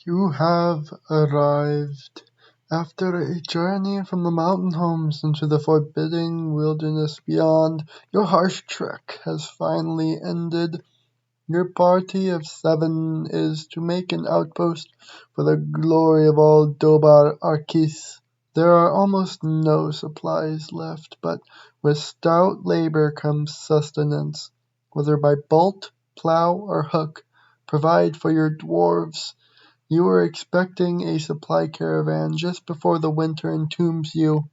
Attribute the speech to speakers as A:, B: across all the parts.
A: You have arrived. After a journey from the mountain homes into the forbidding wilderness beyond, your harsh trek has finally ended. Your party of 7 is to make an outpost for the glory of all Dobar Arkis. There are almost no supplies left, but with stout labor comes sustenance. Whether by bolt, plow, or hook, provide for your dwarves. You were expecting a supply caravan just before the winter entombs you,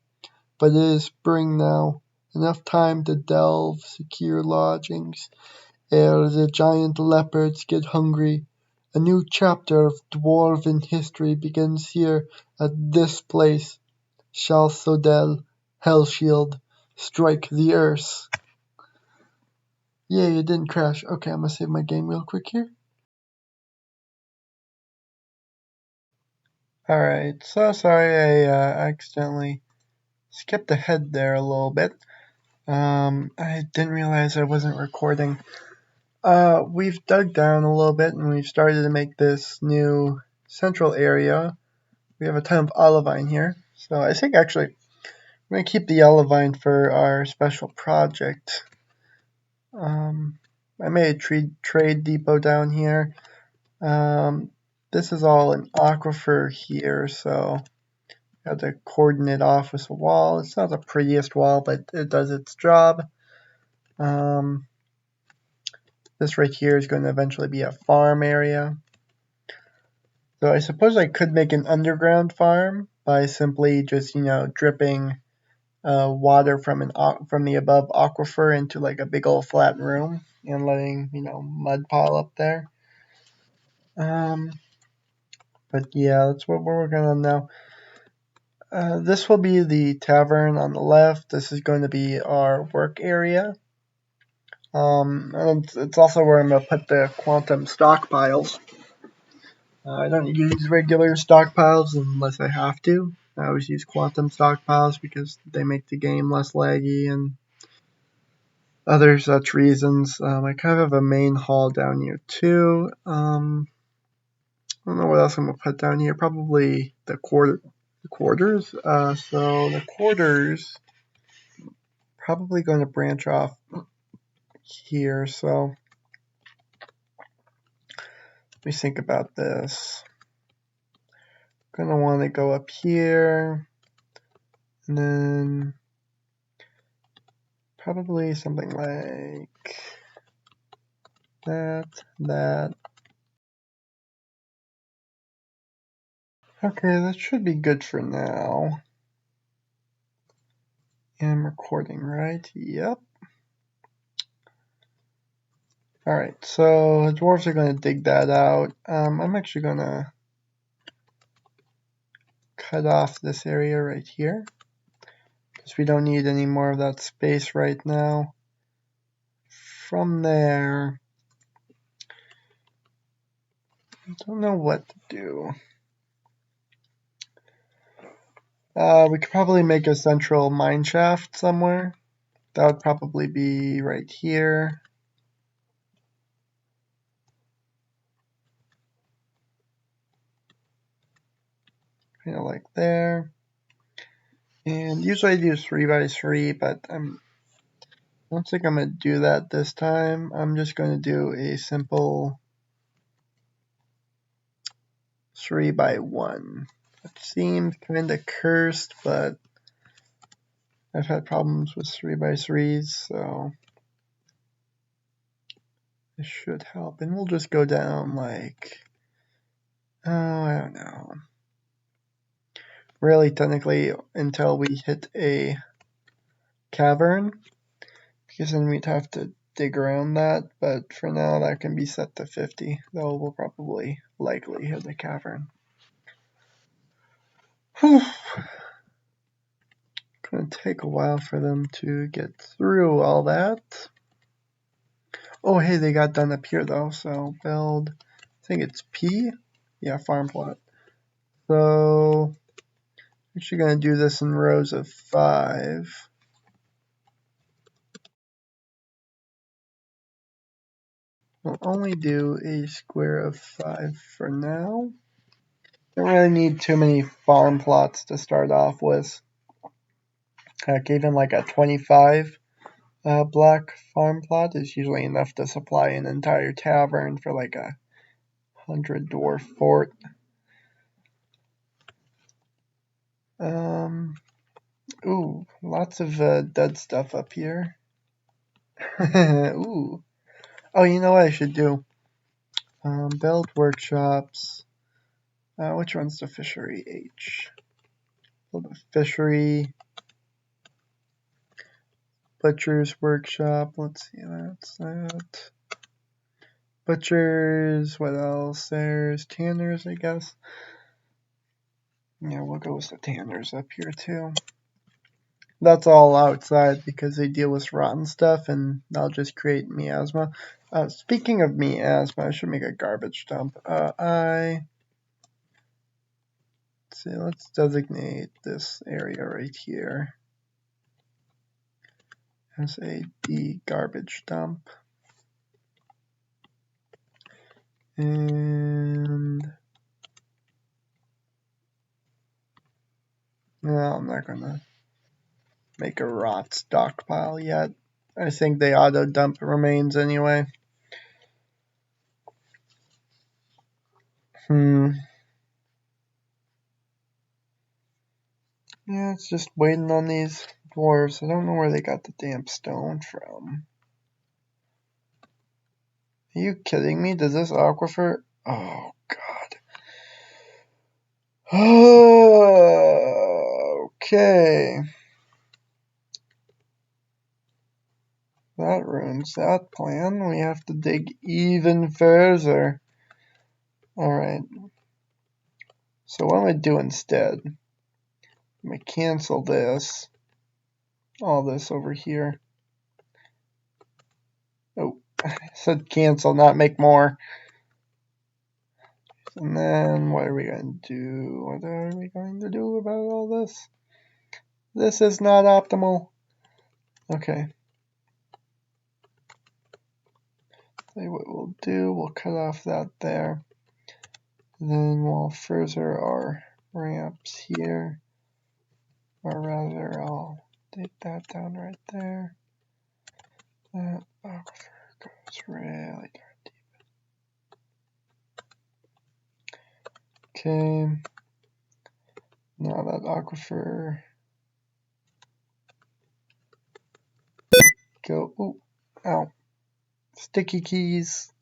A: but it is spring now, enough time to delve secure lodgings ere the giant leopards get hungry. A new chapter of dwarven history begins here at this place. Shalsodel, Hellshield, strike the earth. Yay, it didn't crash. Okay, I'm gonna save my game real quick here. Alright, so sorry I accidentally skipped ahead there a little bit. I didn't realize I wasn't recording. We've dug down a little bit and we've started to make this new central area. We have a ton of olivine here. So I think actually I'm going to keep the olivine for our special project. I made a trade depot down here. This is all an aquifer here, so I have to cordon it off with a wall. It's not the prettiest wall, but it does its job. This right here is going to eventually be a farm area. So I suppose I could make an underground farm by simply just, dripping water from the above aquifer into like a big old flat room and letting, mud pile up there. But yeah, that's what we're working on now. This will be the tavern on the left. This is going to be our work area. And it's also where I'm going to put the quantum stockpiles. I don't use regular stockpiles unless I have to. I always use quantum stockpiles because they make the game less laggy and other such reasons. I kind of have a main hall down here too. I don't know what else I'm going to put down here. Probably the quarters. So the quarters probably going to branch off here. So let me think about this. I'm going to want to go up here and then probably something like that. Okay, that should be good for now. I'm recording, right? Yep. Alright, so the dwarves are going to dig that out. I'm actually going to cut off this area right here because we don't need any more of that space right now. From there, I don't know what to do. We could probably make a central mine shaft somewhere. That would probably be right here. Kind of like there. And usually I do 3x3, but I don't think I'm going to do that this time. I'm just going to do a simple 3x1. It seems kind of cursed, but I've had problems with 3x3s, so this should help. And we'll just go down like, I don't know. Really, technically, until we hit a cavern, because then we'd have to dig around that, but for now that can be set to 50, though we'll probably likely hit the cavern. Whew. Gonna take a while for them to get through all that. Oh hey, they got done up here though, so build, I think it's P? Yeah, farm plot. So, I'm actually gonna do this in rows of 5. We'll only do a square of 5 for now. Don't really need too many farm plots to start off with. Even like a 25 block farm plot is usually enough to supply an entire tavern for like a 100 dwarf fort. Ooh, lots of dead stuff up here. Ooh. Oh, you know what I should do? Build workshops. Which one's the fishery? H. Build a fishery. Butcher's workshop. Let's see, that's that. Butchers. What else? There's tanners, I guess. Yeah, we'll go with the tanners up here too. That's all outside because they deal with rotten stuff and that'll just create miasma. Speaking of miasma, I should make a garbage dump. Let's see, let's designate this area right here as a D garbage dump. And no, I'm not gonna make a rot stockpile yet. I think they auto dump remains anyway. Yeah, it's just waiting on these dwarves. I don't know where they got the damn stone from. Are you kidding me? Does this aquifer... Oh, God. Okay. That ruins that plan. We have to dig even further. Alright. So what I'm going to do instead, I'm going to cancel this. All this over here. Oh, I said cancel, not make more. And then what are we going to do? What are we going to do about all this? This is not optimal. Okay. Tell you what we'll do. We'll cut off that there. Then we'll further our ramps here. Or rather, I'll take that down right there. That aquifer goes really darn deep. Okay. Now that aquifer... Go... Ooh. Ow. Sticky keys.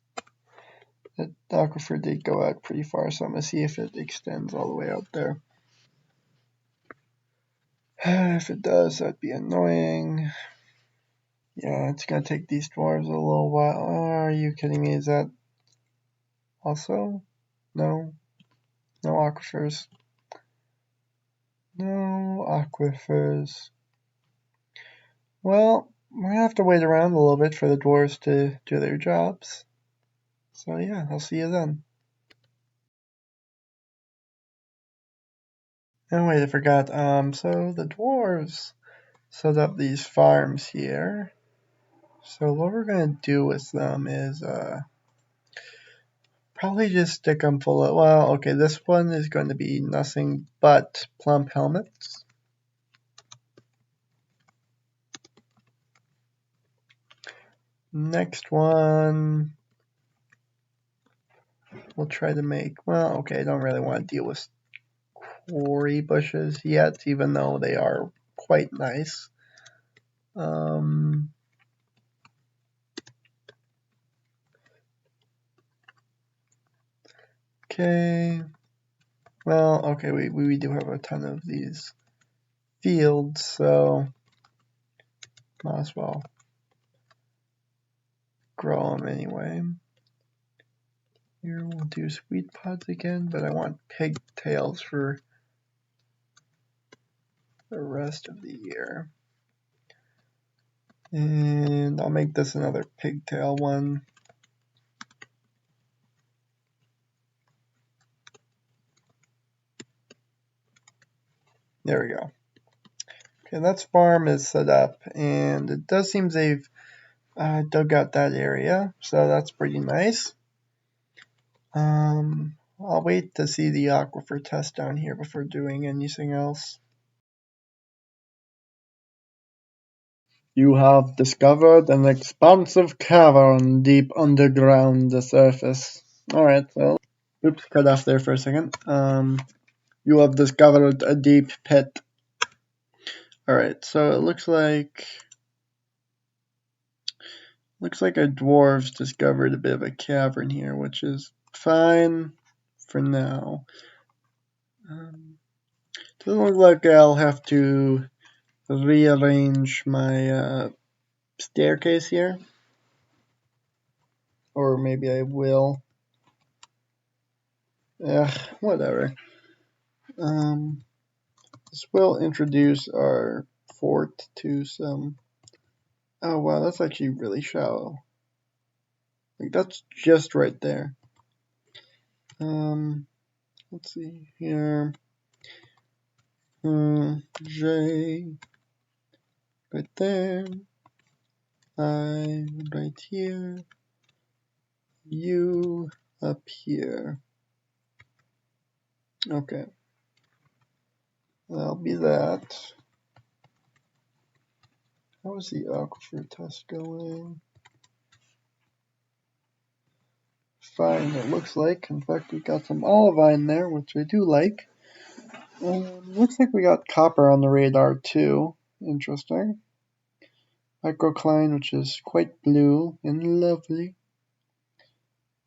A: That aquifer did go out pretty far, so I'm going to see if it extends all the way out there. If it does, that'd be annoying. Yeah, it's going to take these dwarves a little while. Oh, are you kidding me? Is that also? No. No aquifers. No aquifers. Well, we have to wait around a little bit for the dwarves to do their jobs. So yeah, I'll see you then. Oh wait, I forgot. So the dwarves set up these farms here. So what we're gonna do with them is probably just stick them full of, well, okay, this one is going to be nothing but plump helmets. Next one, we'll try to make, well, okay, I don't really want to deal with quarry bushes yet, even though they are quite nice. Okay. Well, okay, we do have a ton of these fields, so might as well grow them anyway. Here we'll do sweet pods again, but I want pigtails for the rest of the year. And I'll make this another pigtail one. There we go. Okay, that farm is set up, and it does seem they've dug out that area, so that's pretty nice. I'll wait to see the aquifer test down here before doing anything else. You have discovered an expansive cavern deep underground the surface. Alright, so, oops, cut off there for a second. You have discovered a deep pit. Alright, so it looks like our dwarves discovered a bit of a cavern here, which is fine for now. Doesn't look like I'll have to rearrange my staircase here. Or maybe I will. Whatever. This will introduce our fort to some... Oh wow, that's actually really shallow. Like, that's just right there. Let's see here. J right there. I right here. You up here. Okay. That'll be that. How is the aquifer test going? Fine, it looks like. In fact, we got some olivine there, which I do like. Looks like we got copper on the radar too. Interesting. Microcline, which is quite blue and lovely.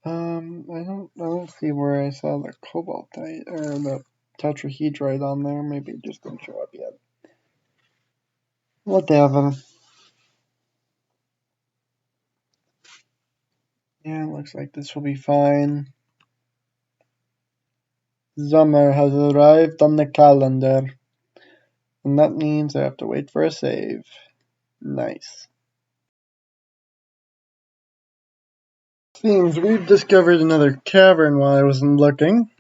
A: I don't see where I saw the cobaltite or the tetrahedrite on there. Maybe it just didn't show up yet. Whatever. Yeah, looks like this will be fine. Summer has arrived on the calendar. And that means I have to wait for a save. Nice. Seems we've discovered another cavern while I wasn't looking.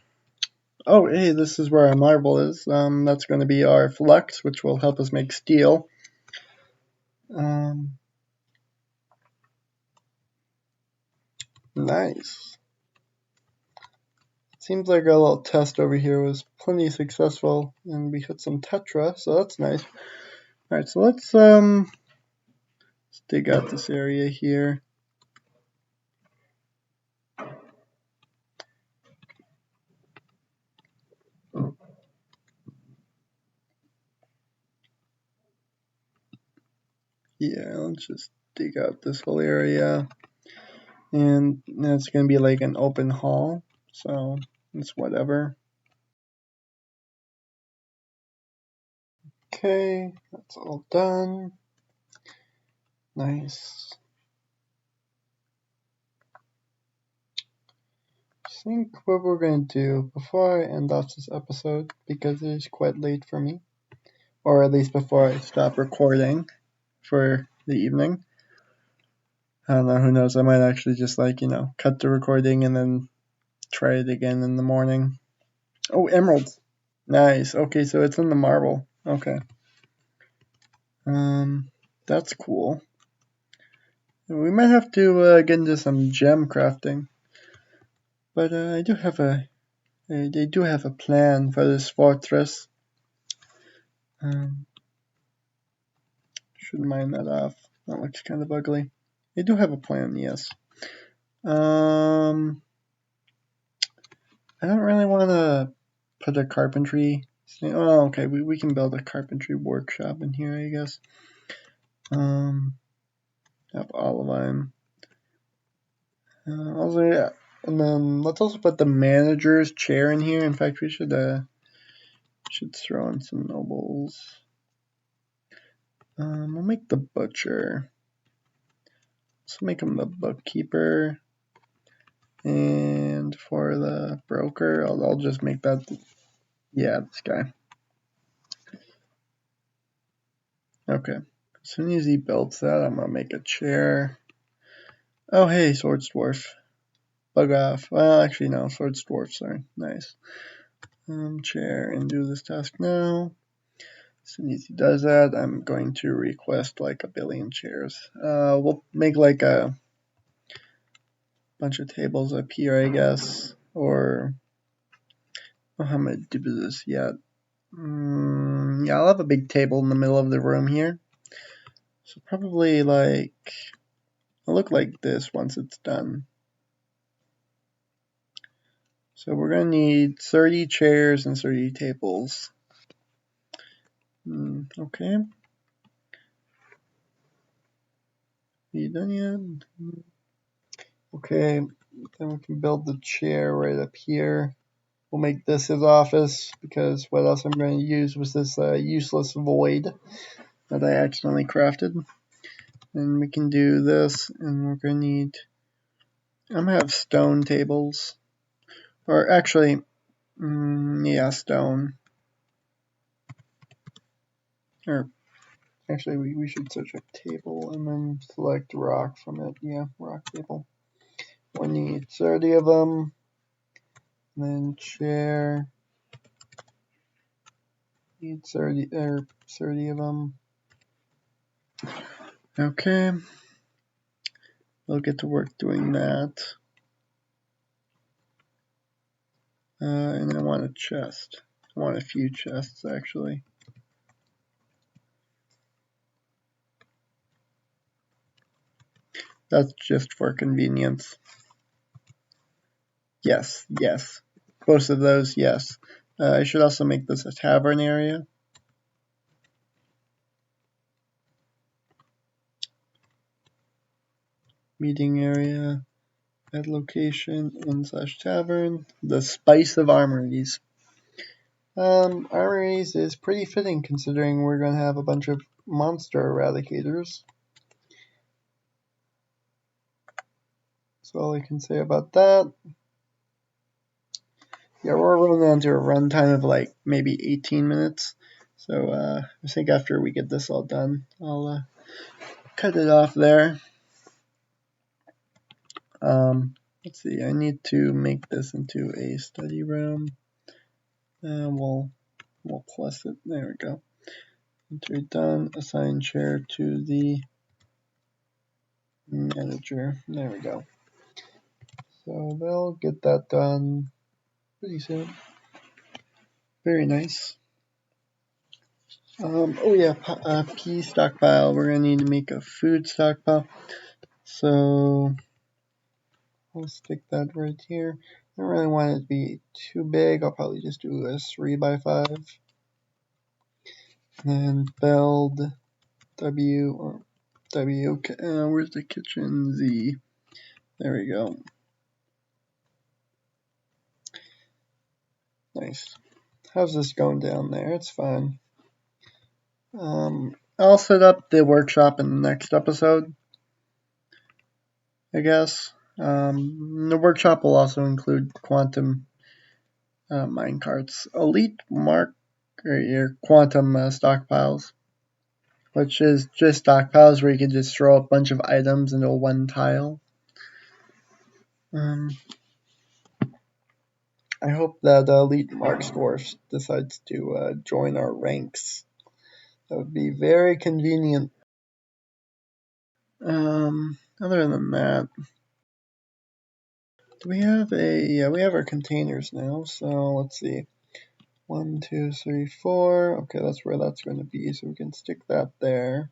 A: Oh, hey, this is where our marble is. That's going to be our flux, which will help us make steel. Nice. Seems like our little test over here was plenty successful, and we hit some tetra, so that's nice. Alright, so let's dig out this area here. Yeah, let's just dig out this whole area. And that's going to be like an open hall, so it's whatever. Okay, that's all done. Nice. I think what we're going to do before I end off this episode, because it is quite late for me, or at least before I stop recording for the evening. I don't know, who knows, I might actually just cut the recording and then try it again in the morning. Oh, emeralds. Nice. Okay, so it's in the marble. Okay. That's cool. We might have to get into some gem crafting. But I do have a plan for this fortress. Should mine that off. That looks kind of ugly. I do have a plan, yes. I don't really want to put a carpentry thing. Oh, okay. We can build a carpentry workshop in here, I guess. Have olivine. Also, yeah. And then let's also put the manager's chair in here. In fact, we should throw in some nobles. We'll make the butcher. Let's make him the bookkeeper. And for the broker, I'll just make that. Yeah, this guy. Okay. As soon as he builds that, I'm gonna make a chair. Oh, hey, Swords Dwarf. Bug off. Well, actually, no. Swords Dwarf, sorry. Nice. Chair and do this task now. As soon as he does that, I'm going to request like 1 billion chairs. We'll make like a bunch of tables up here, I guess. Or know how I'm going to do this yet. Yeah, I'll have a big table in the middle of the room here. So probably like, it'll look like this once it's done. So we're going to need 30 chairs and 30 tables. Okay. Are you done yet? Okay, then we can build the chair right up here. We'll make this his office because what else I'm going to use was this useless void that I accidentally crafted. And we can do this, and we're going to need, I'm going to have stone tables. Or actually, yeah, stone. Or actually, we should search up table and then select rock from it. Yeah, rock table. We'll need 30 of them. And then chair. Need 30 of them. Okay. We'll get to work doing that. And I want a chest. I want a few chests, actually. That's just for convenience. Yes, yes. Both of those, yes. I should also make this a tavern area. Meeting area. Add location in / tavern. The Spice of Armories. Armories is pretty fitting considering we're going to have a bunch of monster eradicators. That's all I can say about that. Yeah, we're rolling on to a runtime of like maybe 18 minutes. So I think after we get this all done, I'll cut it off there. Let's see, I need to make this into a study room. We'll plus it. There we go. Enter done. Assign chair to the manager. There we go. So they'll get that done pretty soon. Very nice. Oh yeah, pea stockpile. We're gonna need to make a food stockpile. So I'll stick that right here. I don't really want it to be too big. I'll probably just do a 3x5. And build W or W. Where's the kitchen? Z. There we go. Nice. How's this going down there? It's fine. I'll set up the workshop in the next episode, I guess. The workshop will also include quantum minecarts, elite mark, or your quantum stockpiles, which is just stockpiles where you can just throw a bunch of items into one tile. I hope that Elite Marks Dwarf decides to join our ranks. That would be very convenient. Other than that, do we have yeah, we have our containers now. So let's see. 1, 2, 3, 4. Okay, that's where that's going to be. So we can stick that there.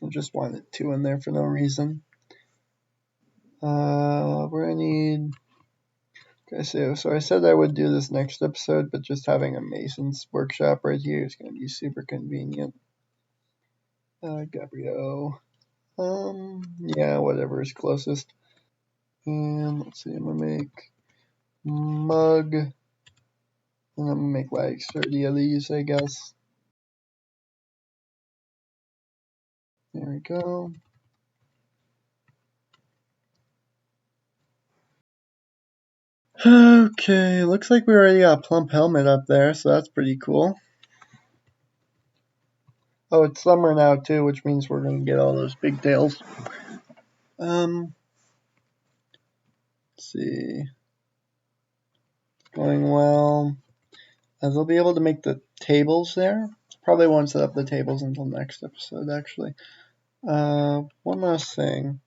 A: I just wanted 2 in there for no reason. We're going to need. Okay, so I said I would do this next episode, but just having a mason's workshop right here is going to be super convenient. Gabrielle. Yeah, whatever is closest. And let's see, I'm going to make mug. And I'm going to make like 30 of these, I guess. There we go. Okay, looks like we already got a plump helmet up there, so that's pretty cool. Oh, it's summer now too, which means we're going to get all those big tails. Let's see. Going well. They'll be able to make the tables there. Probably won't set up the tables until next episode, actually. One last thing.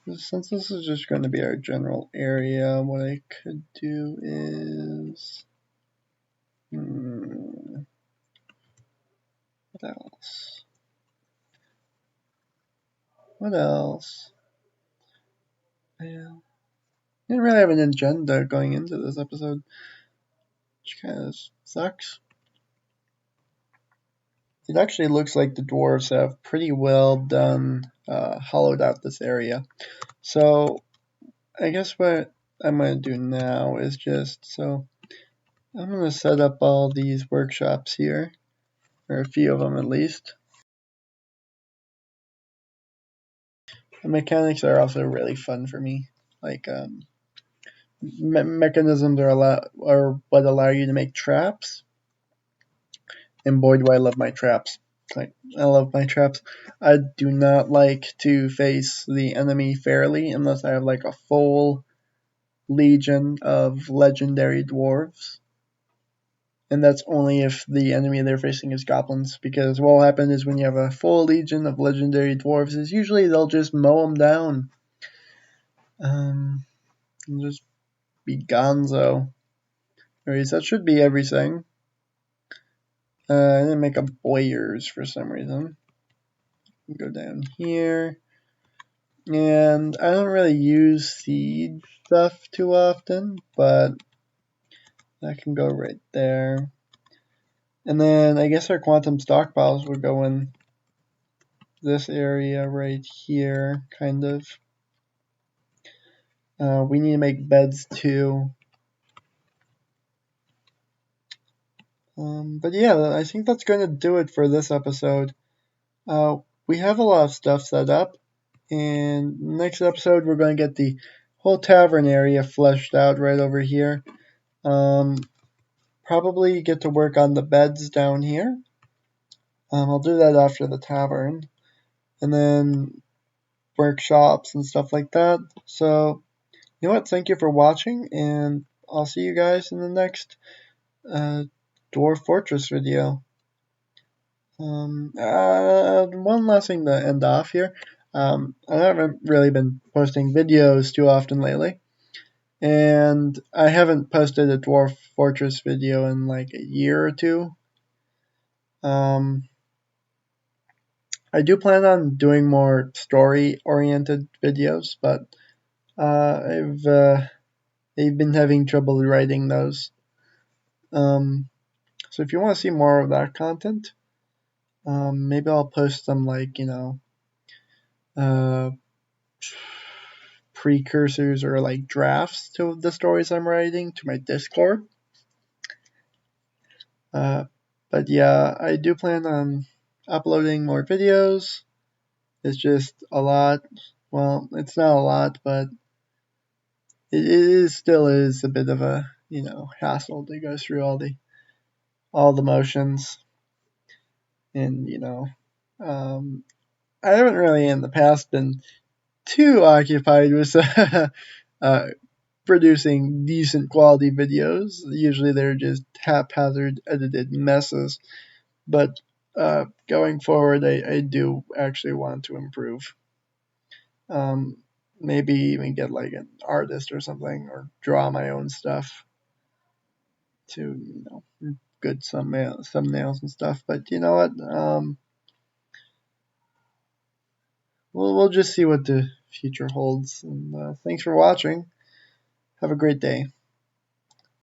A: Since this is just going to be our general area, what I could do is... what else? What else? Yeah. I didn't really have an agenda going into this episode, which kind of sucks. It actually looks like the dwarves have pretty well done hollowed out this area. So I guess what I'm going to do now is I'm going to set up all these workshops here, or a few of them at least. The mechanics are also really fun for me. Like mechanisms are what allow you to make traps, and boy do I love my traps. Like, I love my traps. I do not like to face the enemy fairly unless I have like a full legion of legendary dwarves. And that's only if the enemy they're facing is goblins, because what will happen is when you have a full legion of legendary dwarves is usually they'll just mow them down. And just be gonzo. Anyways, that should be everything. I didn't make a boyers for some reason. Go down here. And I don't really use seed stuff too often, but that can go right there. And then I guess our quantum stockpiles would go in this area right here, kind of. We need to make beds too. But yeah, I think that's going to do it for this episode. We have a lot of stuff set up, and next episode we're going to get the whole tavern area fleshed out right over here. Probably get to work on the beds down here. I'll do that after the tavern, and then workshops and stuff like that. So, you know what? Thank you for watching, and I'll see you guys in the next Dwarf Fortress video. One last thing to end off here. I haven't really been posting videos too often lately, and I haven't posted a Dwarf Fortress video in like a year or two. I do plan on doing more story-oriented videos, but I've been having trouble writing those. So if you want to see more of that content, maybe I'll post some like precursors or like drafts to the stories I'm writing to my Discord. But yeah, I do plan on uploading more videos. It's just a lot. Well, it's not a lot, but it still is a bit of a hassle to go through all the motions, and I haven't really in the past been too occupied with producing decent quality videos. Usually they're just haphazard edited messes. But going forward, I do actually want to improve. Maybe even get like an artist or something, or draw my own stuff to good thumbnails and stuff. But you know what? We'll just see what the future holds. And thanks for watching. Have a great day.